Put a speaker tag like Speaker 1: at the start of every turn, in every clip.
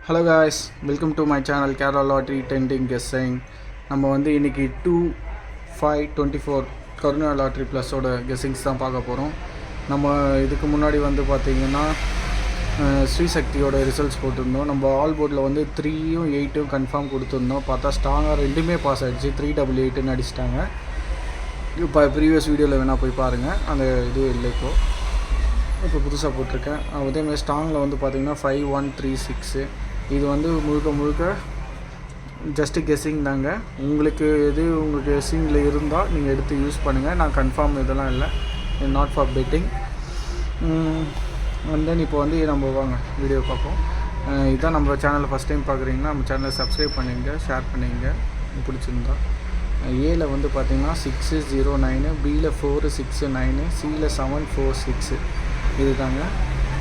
Speaker 1: Hello guys, welcome to my channel Kerala Lottery Trending Guessing. நம்ம வந்து இன்னைக்கு 2/5/24 Karuna lottery ப்ளஸோட guessings தான் பார்க்க போகிறோம். நம்ம இதுக்கு முன்னாடி வந்து பார்த்திங்கன்னா ஸ்ரீசக்தியோட ரிசல்ட்ஸ் போட்டிருந்தோம். நம்ம ஆல் போர்டில் வந்து 3யும் 8ம் கன்ஃபார்ம் கொடுத்துருந்தோம். பார்த்தா ஸ்ட்ராங்காக ரெண்டுமே பாஸ் ஆகிடுச்சு. 388ன்னு அடிச்சிட்டாங்க. இப்போ ப்ரீவியஸ் வீடியோவில் வேணால் போய் பாருங்கள், அந்த இது இல்லை இப்போ புதுசாக போட்டிருக்கேன். அதேமாதிரி ஸ்ட்ராங்கில் வந்து பார்த்திங்கன்னா 5136. இது வந்து முழுக்க ஜஸ்ட்டு கெஸ்ஸிங் தாங்க. உங்களுக்கு எது உங்கள் கெஸ்ஸிங்கில் இருந்தால் நீங்கள் எடுத்து யூஸ் பண்ணுங்கள். நான் கன்ஃபார்ம் இதெல்லாம் இல்லை, not for betting. And then இப்போ வந்து நம்ம வாங்க வீடியோ பார்ப்போம். இதுதான் நம்ம சேனலை ஃபஸ்ட் டைம் பார்க்குறீங்கன்னா நம்ம சேனலை சப்ஸ்கிரைப் பண்ணிங்க, ஷேர் பண்ணிங்க பிடிச்சிருந்தா. ஏல வந்து பார்த்திங்கன்னா 609, பியில் 469, சியில் 746 இது தாங்க.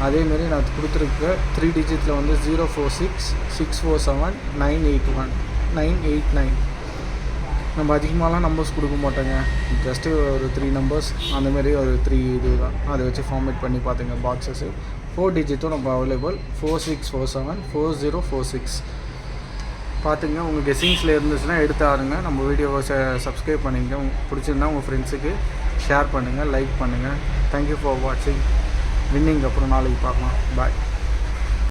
Speaker 1: அதேமாரி நான் கொடுத்துருக்க 3 டிஜிட்டில் வந்து 046, 647, 981, 989. நம்ம அதிகமாகலாம் நம்பர்ஸ் கொடுக்க மாட்டோங்க, ஜஸ்ட்டு ஒரு 3 நம்பர்ஸ் அந்தமாரி ஒரு 3 இது தான். அதை வச்சு ஃபார்மேட் பண்ணி பார்த்துங்க பாக்ஸஸ்ஸு. 4 டிஜிட்டும் நம்ம அவைலபிள், 4647, 4046 பார்த்துங்க. உங்கள் கெஸ்ஸிங்ஸில் இருந்துச்சுன்னா எடுத்து ஆடுங்க. நம்ம வீடியோவை சப்ஸ்கிரைப் பண்ணிங்க. பிடிச்சிருந்தா உங்கள் ஃப்ரெண்ட்ஸுக்கு ஷேர் பண்ணுங்கள், லைக் பண்ணுங்கள். தேங்க்யூ ஃபார் வாட்சிங். வின்னிங் அப்புறம் நாளைக்கு பார்க்கலாம். பாய்.